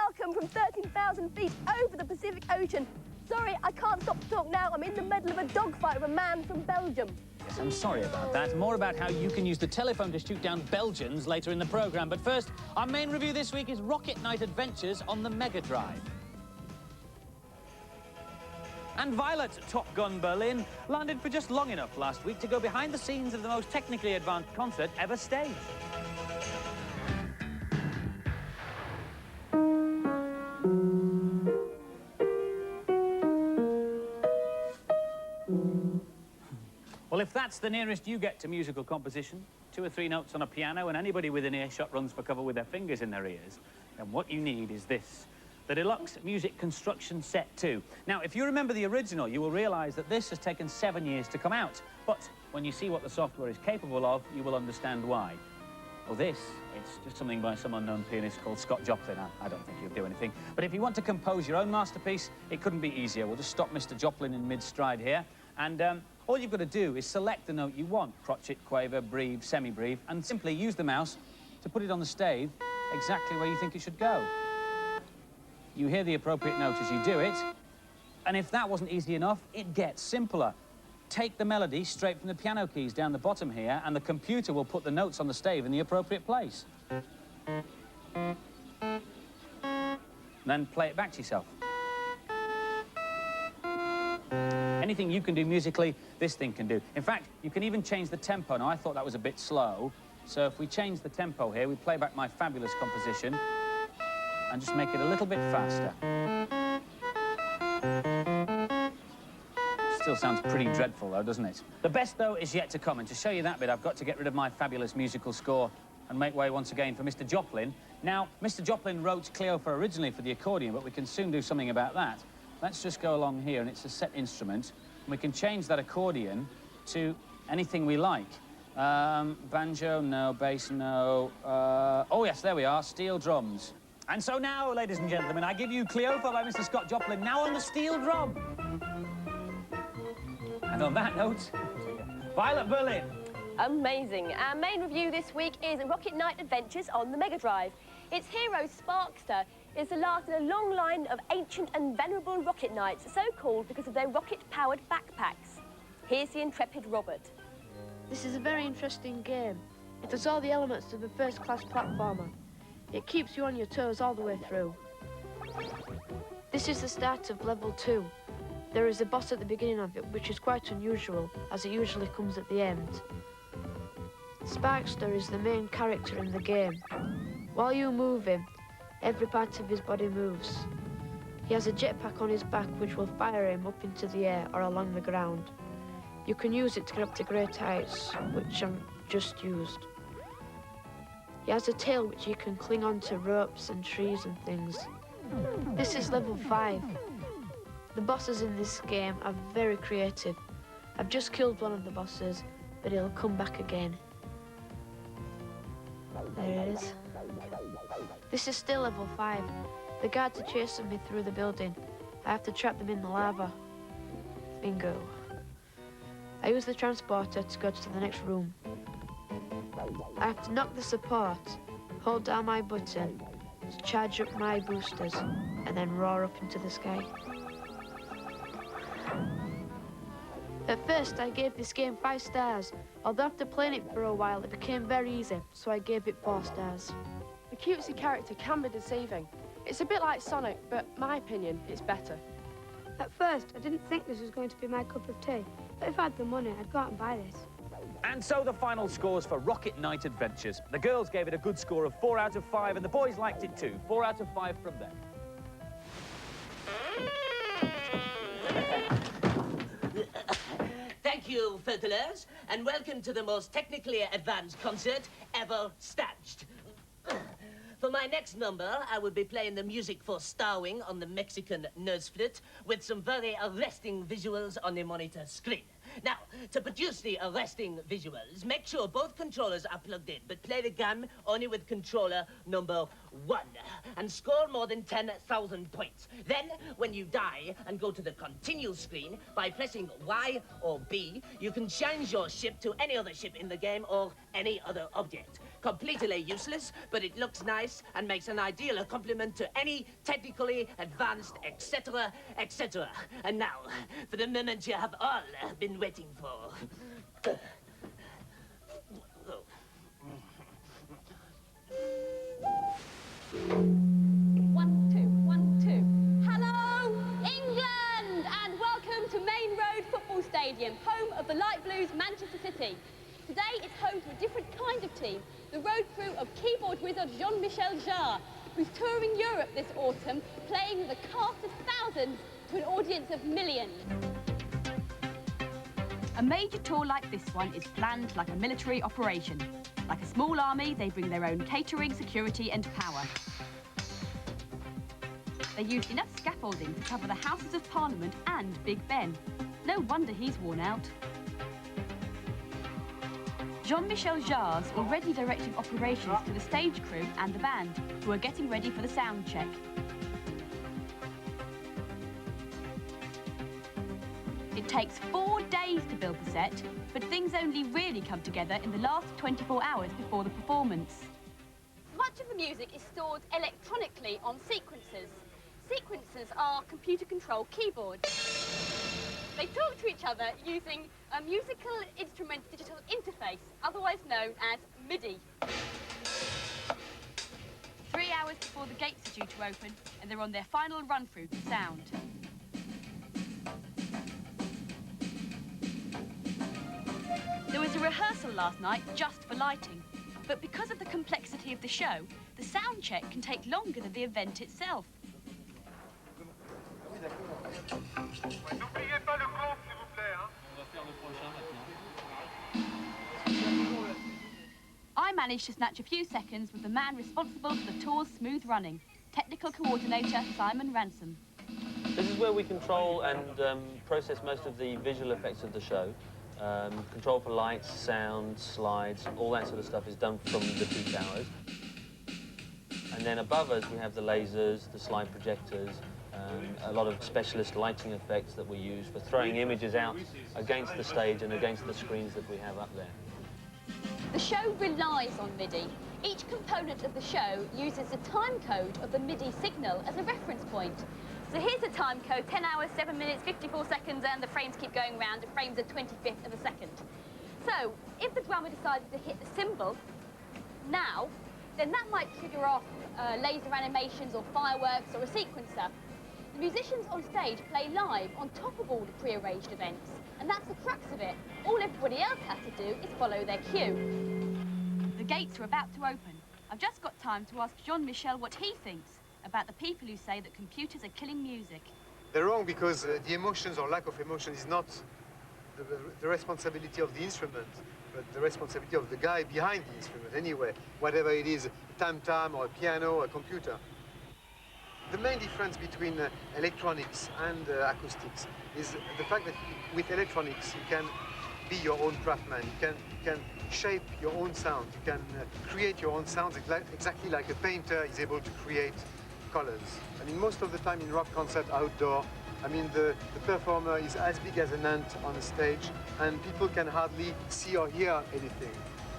welcome from 13,000 feet over the Pacific Ocean. Sorry, I can't stop to talk now. I'm in the middle of a dogfight with a man from Belgium. Yes, I'm sorry about that. More about how you can use the telephone to shoot down Belgians later in the programme. But first, our main review this week is Rocket Knight Adventures on the MegaDrive. And Violet, Top Gun Berlin, landed for just long enough last week to go behind the scenes of the most technically advanced concert ever staged. Well, if that's the nearest you get to musical composition, 2 or 3 notes on a piano and anybody within earshot runs for cover with their fingers in their ears, then what you need is this, the Deluxe Music Construction Set 2. Now, if you remember the original, you will realise that this has taken 7 years to come out. But when you see what the software is capable of, you will understand why. Well, it's just something by some unknown pianist called Scott Joplin. I don't think he'll do anything. But if you want to compose your own masterpiece, it couldn't be easier. We'll just stop Mr. Joplin in mid-stride here, and all you've got to do is select the note you want, crotchet, quaver, breve, semi-breve, and simply use the mouse to put it on the stave exactly where you think it should go. You hear the appropriate note as you do it, and if that wasn't easy enough, it gets simpler. Take the melody straight from the piano keys down the bottom here, and the computer will put the notes on the stave in the appropriate place. Then play it back to yourself. Anything you can do musically, this thing can do. In fact, you can even change the tempo. Now, I thought that was a bit slow, so if we change the tempo here, we play back my fabulous composition and just make it a little bit faster. Still sounds pretty dreadful, though, doesn't it? The best, though, is yet to come, and to show you that bit, I've got to get rid of my fabulous musical score and make way once again for Mr. Joplin. Now, Mr. Joplin wrote Cleopa originally for the accordion, but we can soon do something about that. Let's just go along here, and it's a set instrument, and we can change that accordion to anything we like. Banjo, no. Bass, no. Oh, yes, there we are, steel drums. And so now, ladies and gentlemen, I give you Cleopa by Mr. Scott Joplin, now on the steel drum. And on that note, Violet Berlin. Amazing. Our main review this week is Rocket Knight Adventures on the MegaDrive. Its hero, Sparkster, is the last in a long line of ancient and venerable rocket knights, so called because of their rocket-powered backpacks. Here's the intrepid Robert. This is a very interesting game. It has all the elements of a first-class platformer. It keeps you on your toes all the way through. This is the start of level 2. There is a boss at the beginning of it, which is quite unusual, as it usually comes at the end. Sparkster is the main character in the game. While you move him, every part of his body moves. He has a jetpack on his back which will fire him up into the air or along the ground. You can use it to get up to great heights, which I've just used. He has a tail which you can cling on to ropes and trees and things. This is level 5. The bosses in this game are very creative. I've just killed one of the bosses, but he'll come back again. There it is. This is still level 5. The guards are chasing me through the building. I have to trap them in the lava. Bingo. I use the transporter to go to the next room. I have to knock the support, hold down my button, charge up my boosters, and then roar up into the sky. At first, I gave this game 5 stars. Although after playing it for a while, it became very easy, so I gave it 4 stars. The cutesy character can be deceiving. It's a bit like Sonic, but my opinion, it's better. At first, I didn't think this was going to be my cup of tea, but if I had the money, I'd go out and buy this. And so the final scores for Rocket Knight Adventures. The girls gave it a good score of 4 out of 5, and the boys liked it too. 4 out of 5 from them. Thank you, Fertilers, and welcome to the most technically advanced concert ever staged. For my next number, I will be playing the music for Starwing on the Mexican nose flute with some very arresting visuals on the monitor screen. Now, to produce the arresting visuals, make sure both controllers are plugged in, but play the game only with controller number 1 and score more than 10,000 points. Then, when you die and go to the continue screen, by pressing Y or B, you can change your ship to any other ship in the game or any other object. completely useless, but it looks nice and makes an ideal accompaniment to any technically advanced, etc., etc. And now, for the moment you have all been waiting for. 1, 2, 1, 2. Hello, England, and welcome to Main Road Football Stadium, home of the Light Blues Manchester City. Today it's home to a different kind of team, the road crew of keyboard wizard Jean-Michel Jarre, who's touring Europe this autumn, playing with a cast of thousands to an audience of millions. A major tour like this one is planned like a military operation. Like a small army, they bring their own catering, security and power. They used enough scaffolding to cover the Houses of Parliament and Big Ben. No wonder he's worn out. Jean-Michel Jarre's already directing operations to the stage crew and the band, who are getting ready for the sound check. It takes 4 days to build the set, but things only really come together in the last 24 hours before the performance. Much of the music is stored electronically on sequencers. Sequencers are computer-controlled keyboards. They talk to each other using a musical instrument digital interface, otherwise known as MIDI. 3 hours before the gates are due to open, and they're on their final run-through to sound. There was a rehearsal last night just for lighting, but because of the complexity of the show, the sound check can take longer than the event itself. N'oubliez pas le compte, s'il vous plaît. On va faire le prochain maintenant. I managed to snatch a few seconds with the man responsible for the tour's smooth running, technical coordinator Simon Ransom. This is where we control and process most of the visual effects of the show. Control for lights, sound, slides, all that sort of stuff is done from the peak hours. And then above us we have the lasers, the slide projectors, a lot of specialist lighting effects that we use for throwing images out against the stage and against the screens that we have up there. The show relies on MIDI. Each component of the show uses the time code of the MIDI signal as a reference point. So here's the time code, 10 hours, 7 minutes, 54 seconds, and the frames keep going round. The frame's a 25th of a second. So if the drummer decided to hit the cymbal now, then that might trigger off laser animations or fireworks or a sequencer. The musicians on stage play live on top of all the pre-arranged events, and that's the crux of it. All everybody else has to do is follow their cue. The gates are about to open. I've just got time to ask Jean-Michel what he thinks about the people who say that computers are killing music. They're wrong because the emotions or lack of emotion is not the responsibility of the instrument, but the responsibility of the guy behind the instrument anyway, whatever it is, a tam-tam or a piano or a computer. The main difference between electronics and acoustics is the fact that with electronics you can be your own craftsman, you can shape your own sound, you can create your own sounds exactly like a painter is able to create colors. I mean, most of the time in rock concert outdoor, I mean, the performer is as big as an ant on the stage and people can hardly see or hear anything.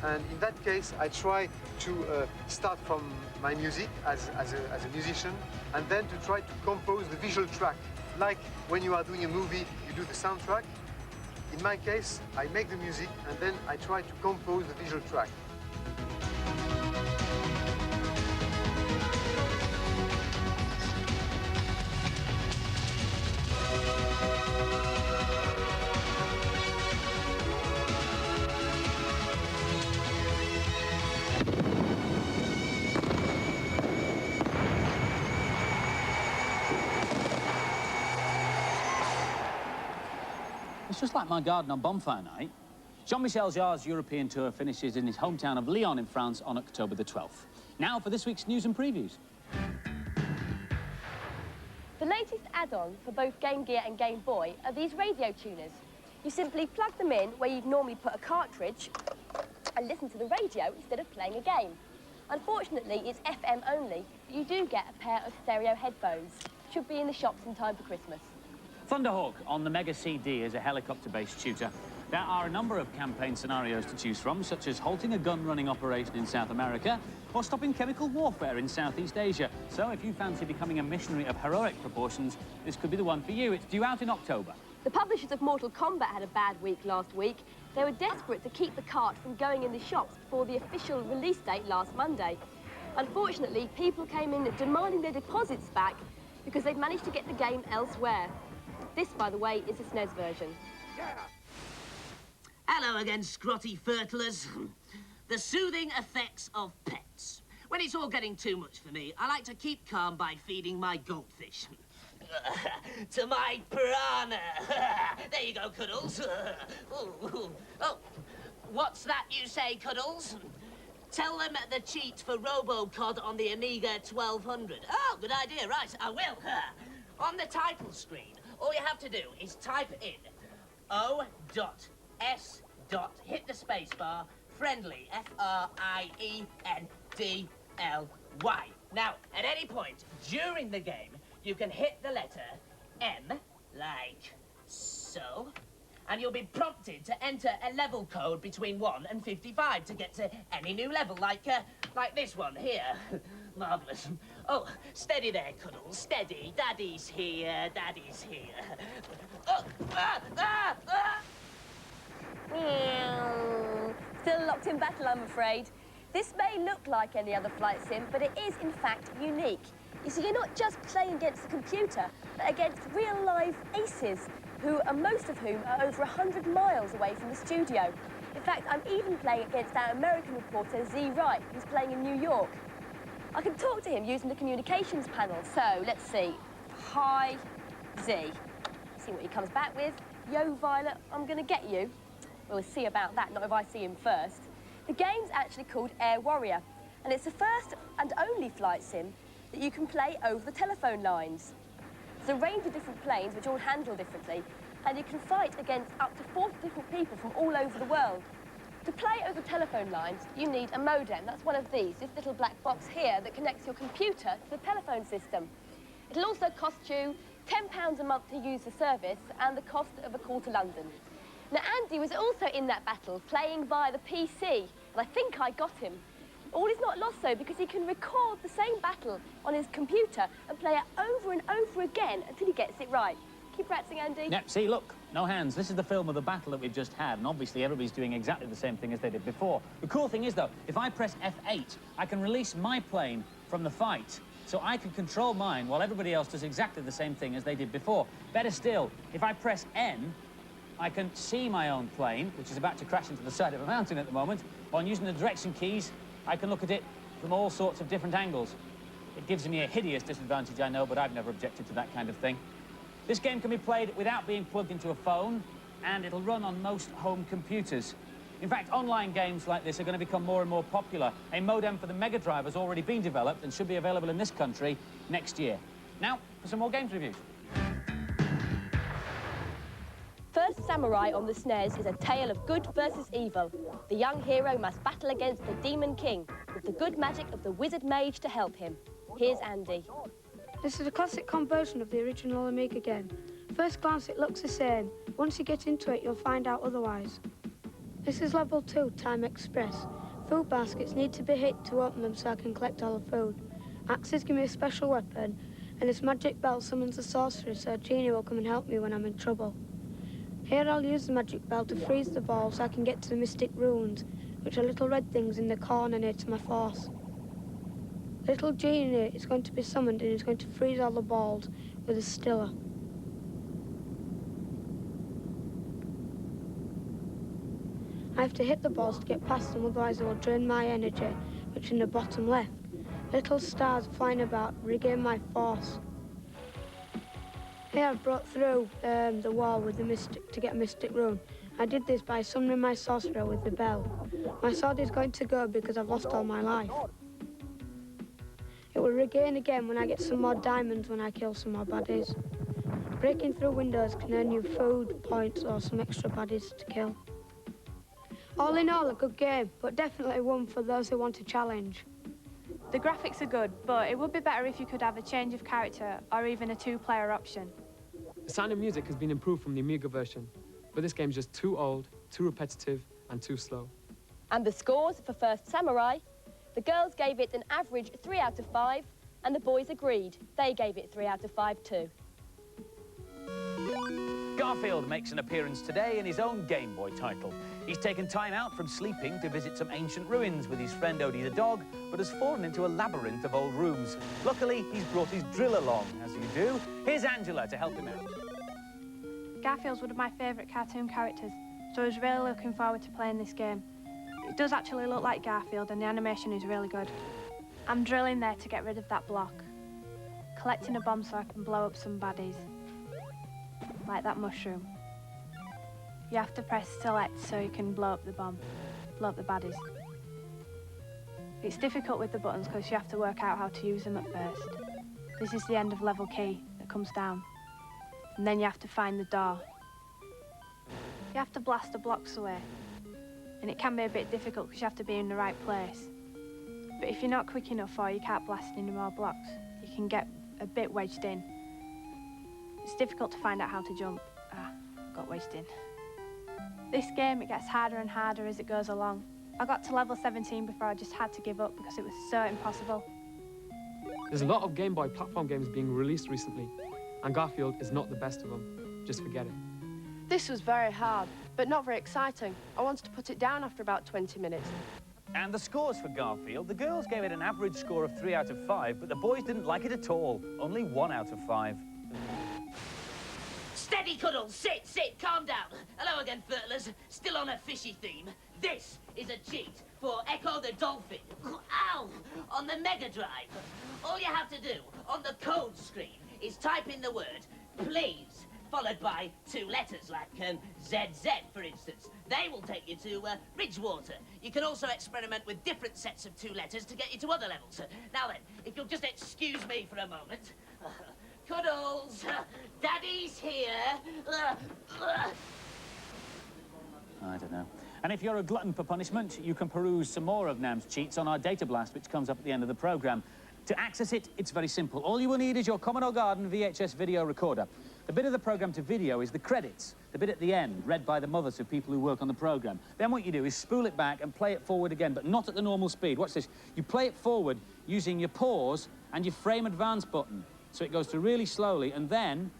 And in that case, I try to start from my music as a musician and then to try to compose the visual track. Like when you are doing a movie, you do the soundtrack. In my case, I make the music and then I try to compose the visual track. It's just like my garden on bonfire night. Jean-Michel Jarre's European tour finishes in his hometown of Lyon in France on October the 12th. Now for this week's news and previews. The latest add-on for both Game Gear and Game Boy are these radio tuners. You simply plug them in where you'd normally put a cartridge and listen to the radio instead of playing a game. Unfortunately, it's FM only, but you do get a pair of stereo headphones. Should be in the shops in time for Christmas. Thunderhawk on the Mega CD is a helicopter-based shooter. There are a number of campaign scenarios to choose from, such as halting a gun-running operation in South America or stopping chemical warfare in Southeast Asia. So if you fancy becoming a missionary of heroic proportions, this could be the one for you. It's due out in October. The publishers of Mortal Kombat had a bad week last week. They were desperate to keep the cart from going in the shops before the official release date last Monday. Unfortunately, people came in demanding their deposits back because they'd managed to get the game elsewhere. This, by the way, is the SNES version. Hello again, scrotty fertilers. The soothing effects of pets. When it's all getting too much for me, I like to keep calm by feeding my goldfish. To my piranha. There you go, Cuddles. Oh, what's that you say, Cuddles? Tell them the cheat for RoboCod on the Amiga 1200. Oh, good idea, right, I will. On the title screen, all you have to do is type in O.S. hit the space bar, friendly, F-R-I-E-N-D-L-Y. Now, at any point during the game, you can hit the letter M, like so, and you'll be prompted to enter a level code between 1 and 55 to get to any new level, like this one here. Marvellous. Oh, steady there, Cuddles, steady. Daddy's here, Daddy's here. Oh, Still locked in battle, I'm afraid. This may look like any other flight sim, but it is, in fact, unique. You see, you're not just playing against the computer, but against real-life aces, most of whom are over 100 miles away from the studio. In fact, I'm even playing against our American reporter, Z Wright, who's playing in New York. I can talk to him using the communications panel, so let's see. Hi, Z. See what he comes back with. Yo, Violet, I'm gonna get you. We'll see about that, not if I see him first. The game's actually called Air Warrior, and it's the first and only flight sim that you can play over the telephone lines. There's a range of different planes which all handle differently, and you can fight against up to 40 different people from all over the world. To play over telephone lines, you need a modem. That's one of these, this little black box here that connects your computer to the telephone system. It'll also cost you £10 a month to use the service and the cost of a call to London. Now, Andy was also in that battle, playing via the PC, and I think I got him. All is not lost, though, because he can record the same battle on his computer and play it over and over again until he gets it right. Keep practicing, Andy. Yep, see, look, no hands. This is the film of the battle that we've just had, and obviously everybody's doing exactly the same thing as they did before. The cool thing is, though, if I press F8, I can release my plane from the fight, so I can control mine while everybody else does exactly the same thing as they did before. Better still, if I press N, I can see my own plane, which is about to crash into the side of a mountain at the moment. On using the direction keys, I can look at it from all sorts of different angles. It gives me a hideous disadvantage, I know, but I've never objected to that kind of thing. This game can be played without being plugged into a phone, and it'll run on most home computers. In fact, online games like this are going to become more and more popular. A modem for the MegaDrive has already been developed and should be available in this country next year. Now, for some more games reviews. First Samurai on the SNES is a tale of good versus evil. The young hero must battle against the Demon King, with the good magic of the Wizard Mage to help him. Here's Andy. This is a classic conversion of the original Amiga game. First glance, it looks the same. Once you get into it, you'll find out otherwise. This is level 2, Time Express. Food baskets need to be hit to open them so I can collect all the food. Axes give me a special weapon, and this magic bell summons a sorcerer so a genie will come and help me when I'm in trouble. Here I'll use the magic bell to freeze the ball so I can get to the mystic runes, which are little red things in the corner near to my force. Little genie is going to be summoned and is going to freeze all the balls with a stiller. I have to hit the balls to get past them, otherwise they will drain my energy, which is in the bottom left. Little stars flying about regain my force. Here I've broke through the wall with the mystic to get a mystic rune. I did this by summoning my sorcerer with the bell. My sword is going to go because I've lost all my life. It will regain again when I get some more diamonds when I kill some more baddies. Breaking through windows can earn you food, points or some extra baddies to kill. All in all, a good game, but definitely one for those who want a challenge. The graphics are good, but it would be better if you could have a change of character or even a 2-player option. The sound and music has been improved from the Amiga version. but this game's just too old, too repetitive, and too slow. And the scores for First Samurai, the girls gave it an average 3 out of 5, and the boys agreed. They gave it 3 out of 5 too. Garfield makes an appearance today in his own Game Boy title. He's taken time out from sleeping to visit some ancient ruins with his friend Odie the dog, but has fallen into a labyrinth of old rooms. Luckily, he's brought his drill along, as you do. Here's Angela to help him out. Garfield's one of my favourite cartoon characters, so I was really looking forward to playing this game. It does actually look like Garfield, and the animation is really good. I'm drilling there to get rid of that block, collecting a bomb so I can blow up some baddies, like that mushroom. You have to press select so you can blow up the bomb, blow up the baddies. It's difficult with the buttons because you have to work out how to use them at first. This is the end of level key that comes down, and then you have to find the door. You have to blast the blocks away, and it can be a bit difficult because you have to be in the right place. But if you're not quick enough or you can't blast any more blocks, you can get a bit wedged in. It's difficult to find out how to jump. Got wedged in. This game, it gets harder and harder as it goes along. I got to level 17 before I just had to give up because it was so impossible. There's a lot of Game Boy platform games being released recently, and Garfield is not the best of them. Just forget it. This was very hard, but not very exciting. I wanted to put it down after about 20 minutes. And the scores for Garfield, the girls gave it an average score of 3 out of 5, but the boys didn't like it at all. Only 1 out of 5. Steady, Cuddles. Sit, calm down. Hello again, Furtlers. Still on a fishy theme. This is a cheat for Echo the Dolphin. Ow! On the MegaDrive. All you have to do on the code screen is type in the word please, followed by 2 letters like ZZ, for instance. They will take you to Bridgewater. You can also experiment with different sets of 2 letters to get you to other levels. Now then, if you'll just excuse me for a moment. Cuddles, Daddy's here. I don't know. And if you're a glutton for punishment, you can peruse some more of Nam's cheats on our data blast, which comes up at the end of the programme. To access it, it's very simple. All you will need is your Commodore Garden VHS video recorder. The bit of the programme to video is the credits, the bit at the end, read by the mothers of people who work on the programme. Then what you do is spool it back and play it forward again, but not at the normal speed. Watch this. You play it forward using your pause and your frame advance button. So it goes through really slowly, and then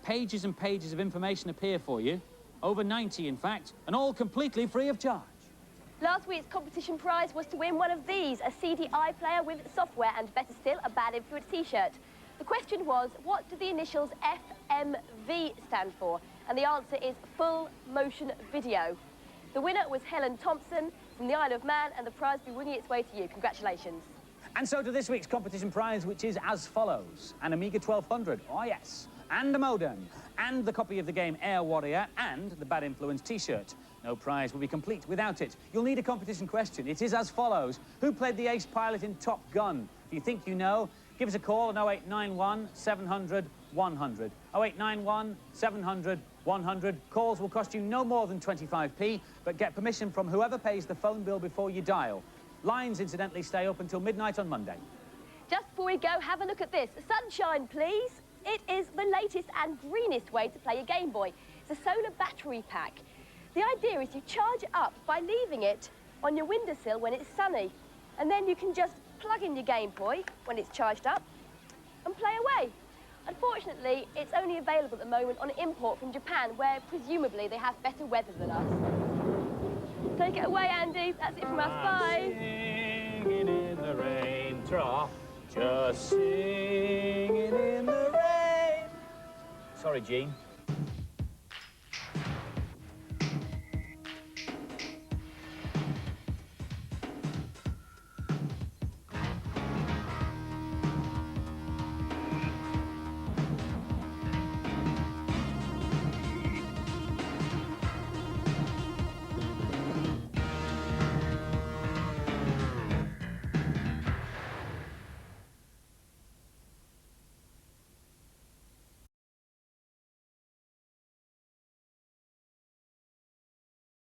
pages and pages of information appear for you, over 90 in fact, and all completely free of charge. Last week's competition prize was to win one of these, a CDI player with software, and better still, a Bad Influence t-shirt. The question was, what do the initials FMV stand for? And the answer is full motion video. The winner was Helen Thompson from the Isle of Man, and the prize will be winging its way to you. Congratulations. And so to this week's competition prize, which is as follows: an Amiga 1200, oh yes, and a modem, and the copy of the game Air Warrior, and the Bad Influence t-shirt. No prize will be complete without it. You'll need a competition question. It is as follows: who played the ace pilot in Top Gun? If you think you know, give us a call on 0891 700 100. 0891 700 100. Calls will cost you no more than 25p, but get permission from whoever pays the phone bill before you dial. Lines, incidentally, stay open until midnight on Monday. Just before we go, have a look at this. Sunshine, please. It is the latest and greenest way to play your Game Boy. It's a solar battery pack. The idea is you charge it up by leaving it on your windowsill when it's sunny. And then you can just plug in your Game Boy when it's charged up and play away. Unfortunately, it's only available at the moment on import from Japan, where presumably they have better weather than us. Take it away, Andy. That's it from us. Bye. Singing in the rain, just singing in the rain. Sorry, Jean.